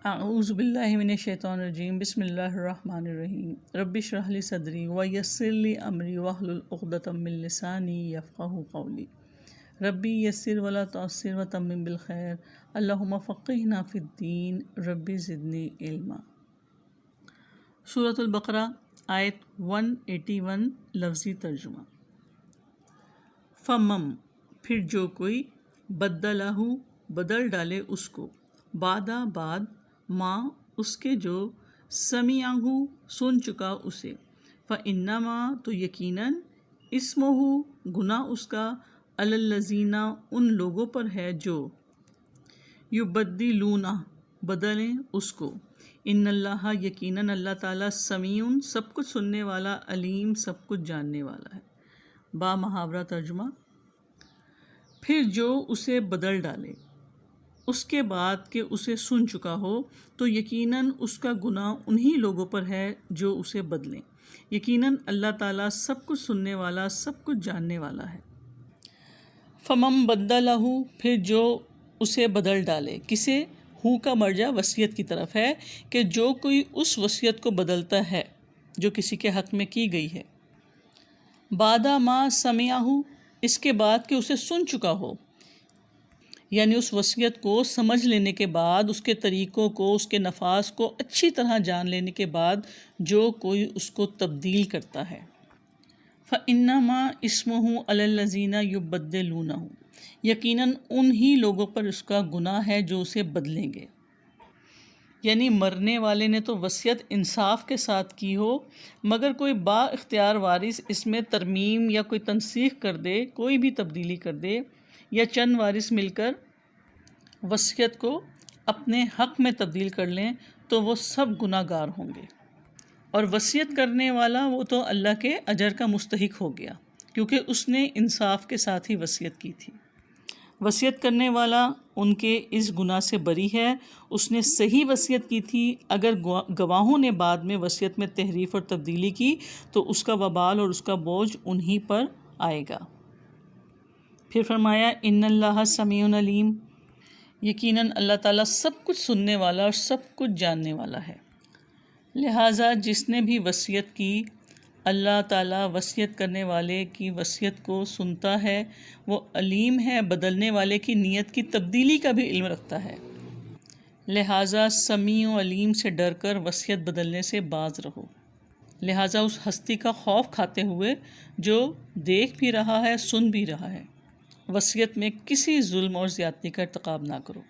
اعوذ باللہ من الشیطان الرجیم بسم اللہ الرحمن الرحیم رب اشرح لی صدری ویسر لی امری واحلل عقدۃ من لسانی یفقہوا قولی ربی یسر ولا تعسر وتمم بالخیر اللہم فقہنا فی الدین ربی زدنی علما۔ سورۃ البقرہ آیت 181 لفظی ترجمہ۔ فمم پھر جو کوئی بدلہ بدل ڈالے اس کو، بعدا بعد ماں اس کے جو سمیعہ سن چکا اسے، فإنما تو یقیناً اسمہ گناہ اس کا علی الذین ان لوگوں پر ہے جو یبدلونہ بدلیں اس کو، ان اللہ یقیناً اللہ تعالیٰ سمیع سب کچھ سننے والا، علیم سب کچھ جاننے والا ہے۔ با محاورہ ترجمہ۔ پھر جو اسے بدل ڈالے اس کے بعد کہ اسے سن چکا ہو تو یقیناً اس کا گناہ انہی لوگوں پر ہے جو اسے بدلیں، یقیناً اللہ تعالیٰ سب کچھ سننے والا، سب کچھ جاننے والا ہے۔ فمن بدلہ پھر جو اسے بدل ڈالے، کسے؟ ہو کا مرجع وصیت کی طرف ہے کہ جو کوئی اس وصیت کو بدلتا ہے جو کسی کے حق میں کی گئی ہے، بعد ما سمعہ اس کے بعد کہ اسے سن چکا ہو، یعنی اس وصیت کو سمجھ لینے کے بعد، اس کے طریقوں کو، اس کے نفاذ کو اچھی طرح جان لینے کے بعد جو کوئی اس کو تبدیل کرتا ہے، فَإِنَّمَا اسْمُهُ عَلَى الَّذِينَ يُبَدِّلُونَهُ یقیناً انہی لوگوں پر اس کا گناہ ہے جو اسے بدلیں گے۔ یعنی مرنے والے نے تو وصیت انصاف کے ساتھ کی ہو، مگر کوئی با اختیار وارث اس میں ترمیم یا کوئی تنسیخ کر دے، کوئی بھی تبدیلی کر دے، یا چند وارث مل کر وصیت کو اپنے حق میں تبدیل کر لیں تو وہ سب گناہ گار ہوں گے، اور وصیت کرنے والا وہ تو اللہ کے اجر کا مستحق ہو گیا کیونکہ اس نے انصاف کے ساتھ ہی وصیت کی تھی۔ وصیت کرنے والا ان کے اس گناہ سے بری ہے، اس نے صحیح وصیت کی تھی، اگر گواہوں نے بعد میں وصیت میں تحریف اور تبدیلی کی تو اس کا وبال اور اس کا بوجھ انہی پر آئے گا۔ پھر فرمایا ان اللہ سمیع علیم یقیناً اللہ تعالیٰ سب کچھ سننے والا اور سب کچھ جاننے والا ہے۔ لہٰذا جس نے بھی وصیت کی، اللہ تعالیٰ وصیت کرنے والے کی وصیت کو سنتا ہے، وہ علیم ہے، بدلنے والے کی نیت کی تبدیلی کا بھی علم رکھتا ہے، لہٰذا سمیع و علیم سے ڈر کر وصیت بدلنے سے باز رہو۔ لہٰذا اس ہستی کا خوف کھاتے ہوئے جو دیکھ بھی رہا ہے، سن بھی رہا ہے، وصیت میں کسی ظلم اور زیادتی کا ارتکاب نہ کرو،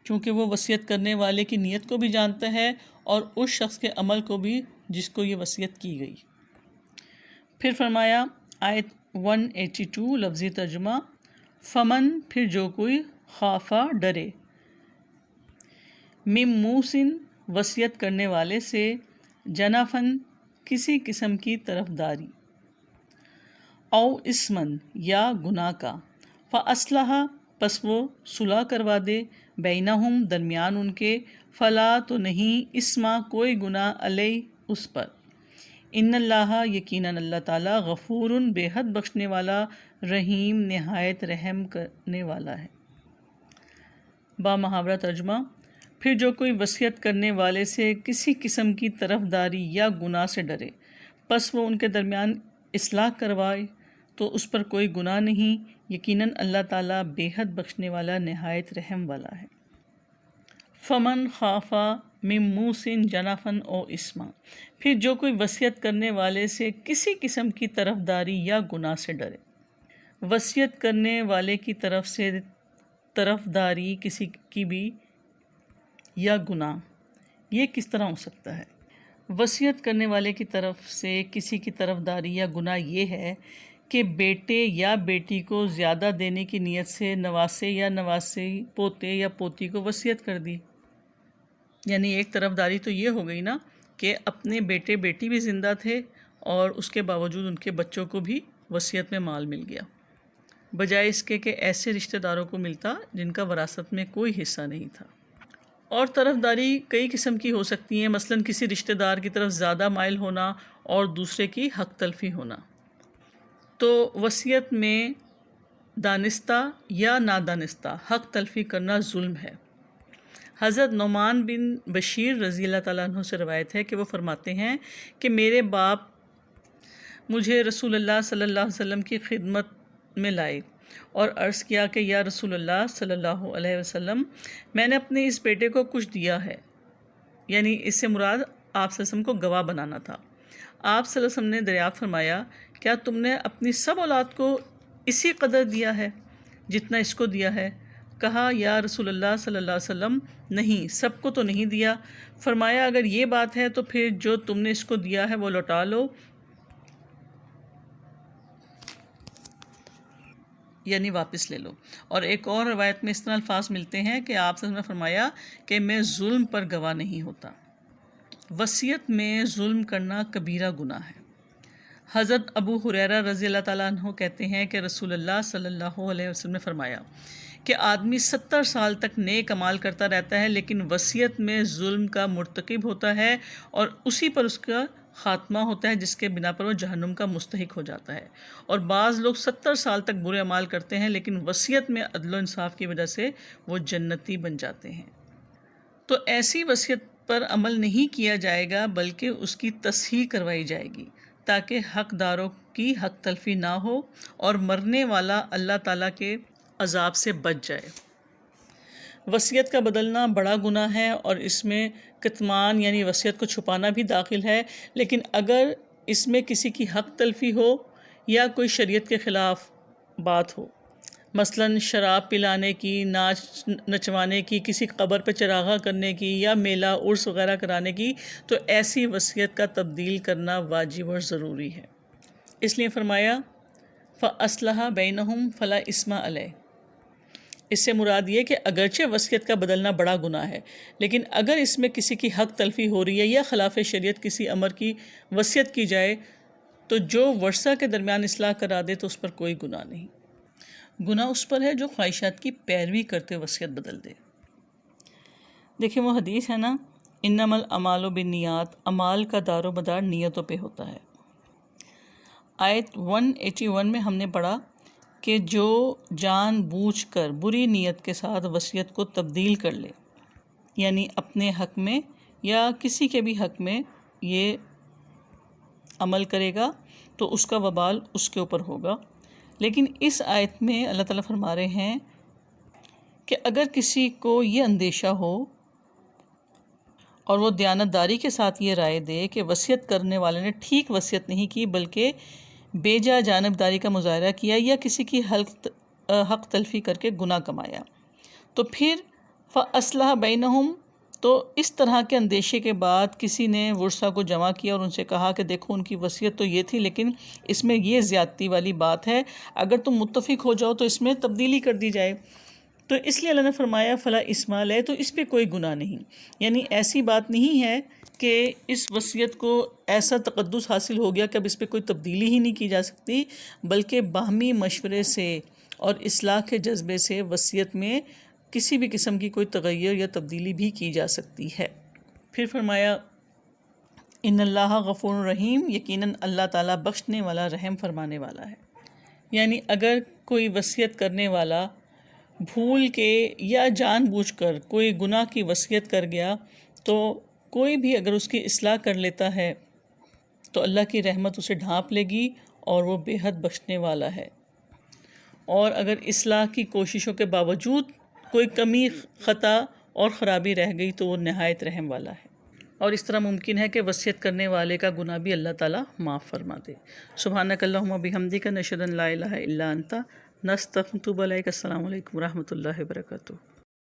کیونکہ وہ وصیت کرنے والے کی نیت کو بھی جانتا ہے اور اس شخص کے عمل کو بھی جس کو یہ وصیت کی گئی۔ پھر فرمایا آیت 182 لفظی ترجمہ۔ فمن پھر جو کوئی خافا ڈرے، من موسن وصیت کرنے والے سے، جنافن کسی قسم کی طرفداری، او اسمن یا گناہ کا، فاصلح پس وہ صلح کروا دے، بینہم درمیان ان کے، فلا تو نہیں، اسما کوئی گناہ، علیہ اس پر، ان اللہ یقیناً اللہ تعالیٰ غفور بے حد بخشنے والا، رحیم نہایت رحم کرنے والا ہے۔ با محاورہ ترجمہ۔ پھر جو کوئی وصیت کرنے والے سے کسی قسم کی طرفداری یا گناہ سے ڈرے، پس وہ ان کے درمیان اصلاح کروائے تو اس پر کوئی گناہ نہیں، یقیناً اللہ تعالیٰ بے حد بخشنے والا، نہایت رحم والا ہے۔ فمن خافا من موسن جنافن او اسما پھر جو کوئی وصیت کرنے والے سے کسی قسم کی طرفداری یا گناہ سے ڈرے۔ وصیت کرنے والے کی طرف سے طرفداری کسی کی بھی یا گناہ، یہ کس طرح ہو سکتا ہے؟ وصیت کرنے والے کی طرف سے کسی کی طرفداری یا گناہ یہ ہے کہ بیٹے یا بیٹی کو زیادہ دینے کی نیت سے نواسے یا نواسی، پوتے یا پوتی کو وصیت کر دی۔ یعنی ایک طرفداری تو یہ ہو گئی نا کہ اپنے بیٹے بیٹی بھی زندہ تھے اور اس کے باوجود ان کے بچوں کو بھی وصیت میں مال مل گیا، بجائے اس کے کہ ایسے رشتہ داروں کو ملتا جن کا وراثت میں کوئی حصہ نہیں تھا۔ اور طرفداری کئی قسم کی ہو سکتی ہیں، مثلاً کسی رشتہ دار کی طرف زیادہ مائل ہونا اور دوسرے کی حق تلفی ہونا۔ تو وصیت میں دانستہ یا نادانستہ حق تلفی کرنا ظلم ہے۔ حضرت نعمان بن بشیر رضی اللہ تعالیٰ عنہ سے روایت ہے کہ وہ فرماتے ہیں کہ میرے باپ مجھے رسول اللہ صلی اللہ علیہ وسلم کی خدمت میں لائے اور عرض کیا کہ یا رسول اللہ صلی اللہ علیہ وسلم، میں نے اپنے اس بیٹے کو کچھ دیا ہے، یعنی اس سے مراد آپ صلی اللہ علیہ وسلم کو گواہ بنانا تھا۔ آپ صلی اللہ علیہ وسلم نے دریافت فرمایا، کیا تم نے اپنی سب اولاد کو اسی قدر دیا ہے جتنا اس کو دیا ہے؟ کہا، یا رسول اللہ صلی اللہ علیہ وسلم، نہیں، سب کو تو نہیں دیا۔ فرمایا، اگر یہ بات ہے تو پھر جو تم نے اس کو دیا ہے وہ لوٹا لو، یعنی واپس لے لو۔ اور ایک اور روایت میں اس طرح الفاظ ملتے ہیں کہ آپ صلی اللہ علیہ وسلم نے فرمایا کہ میں ظلم پر گواہ نہیں ہوتا۔ وصیت میں ظلم کرنا کبیرہ گناہ ہے۔ حضرت ابو ہریرہ رضی اللہ تعالیٰ عنہ کہتے ہیں کہ رسول اللہ صلی اللہ علیہ وسلم نے فرمایا کہ آدمی 70 سال تک نیک اعمال کرتا رہتا ہے لیکن وصیت میں ظلم کا مرتکب ہوتا ہے اور اسی پر اس کا خاتمہ ہوتا ہے جس کے بنا پر وہ جہنم کا مستحق ہو جاتا ہے۔ اور بعض لوگ 70 سال تک برے اعمال کرتے ہیں لیکن وصیت میں عدل و انصاف کی وجہ سے وہ جنتی بن جاتے ہیں۔ تو ایسی وصیت پر عمل نہیں کیا جائے گا بلکہ اس کی تصحیح کروائی جائے گی تاکہ حقداروں کی حق تلفی نہ ہو اور مرنے والا اللہ تعالیٰ کے عذاب سے بچ جائے۔ وصیت کا بدلنا بڑا گناہ ہے اور اس میں کتمان یعنی وصیت کو چھپانا بھی داخل ہے، لیکن اگر اس میں کسی کی حق تلفی ہو یا کوئی شریعت کے خلاف بات ہو، مثلاً شراب پلانے کی، ناچ نچوانے کی، کسی قبر پہ چراغاں کرنے کی یا میلہ عرس وغیرہ کرانے کی، تو ایسی وصیت کا تبدیل کرنا واجب اور ضروری ہے۔ اس لیے فرمایا فَأَصْلَحَ بَيْنَهُمْ فَلَا إِثْمَ عَلَيْهِ۔ اس سے مراد یہ کہ اگرچہ وصیت کا بدلنا بڑا گناہ ہے، لیکن اگر اس میں کسی کی حق تلفی ہو رہی ہے یا خلاف شریعت کسی امر کی وصیت کی جائے تو جو ورثہ کے درمیان اصلاح کرا دے تو اس پر کوئی گناہ نہیں۔ گناہ اس پر ہے جو خواہشات کی پیروی کرتے وصیت بدل دے۔ دیکھیں وہ حدیث ہے نا، انما الاعمال بالنیات، اعمال کا دار و مدار نیتوں پہ ہوتا ہے۔ آیت 181 میں ہم نے پڑھا کہ جو جان بوجھ کر بری نیت کے ساتھ وصیت کو تبدیل کر لے، یعنی اپنے حق میں یا کسی کے بھی حق میں یہ عمل کرے گا تو اس کا وبال اس کے اوپر ہوگا۔ لیکن اس آیت میں اللہ تعالیٰ فرما رہے ہیں کہ اگر کسی کو یہ اندیشہ ہو اور وہ دیانتداری کے ساتھ یہ رائے دے کہ وصیت کرنے والے نے ٹھیک وصیت نہیں کی بلکہ بے جا جانبداری کا مظاہرہ کیا یا کسی کی حق تلفی کر کے گناہ کمایا، تو پھر فَأَصْلَحَ بَيْنَهُمْ، تو اس طرح کے اندیشے کے بعد کسی نے ورثہ کو جمع کیا اور ان سے کہا کہ دیکھو ان کی وصیت تو یہ تھی لیکن اس میں یہ زیادتی والی بات ہے، اگر تم متفق ہو جاؤ تو اس میں تبدیلی کر دی جائے۔ تو اس لیے اللہ نے فرمایا فلا اسم علیہ، تو اس پہ کوئی گناہ نہیں، یعنی ایسی بات نہیں ہے کہ اس وصیت کو ایسا تقدس حاصل ہو گیا کہ اب اس پہ کوئی تبدیلی ہی نہیں کی جا سکتی، بلکہ باہمی مشورے سے اور اصلاح کے جذبے سے وصیت میں کسی بھی قسم کی کوئی تغیر یا تبدیلی بھی کی جا سکتی ہے۔ پھر فرمایا ان اللہ غفور رحیم، یقیناً اللہ تعالیٰ بخشنے والا رحم فرمانے والا ہے۔ یعنی اگر کوئی وصیت کرنے والا بھول کے یا جان بوجھ کر کوئی گناہ کی وصیت کر گیا تو کوئی بھی اگر اس کی اصلاح کر لیتا ہے تو اللہ کی رحمت اسے ڈھانپ لے گی اور وہ بے حد بخشنے والا ہے۔ اور اگر اصلاح کی کوششوں کے باوجود کوئی کمی، خطا اور خرابی رہ گئی تو وہ نہایت رحم والا ہے۔ اور اس طرح ممکن ہے کہ وصیت کرنے والے کا گناہ بھی اللہ تعالیٰ معاف فرما دے۔ سبحانک اللہم و بحمدک، نشہد ان لا الہ الا انت، نستغفرک و نتوب الیک۔ السلام علیکم و رحمۃ اللہ وبرکاتہ۔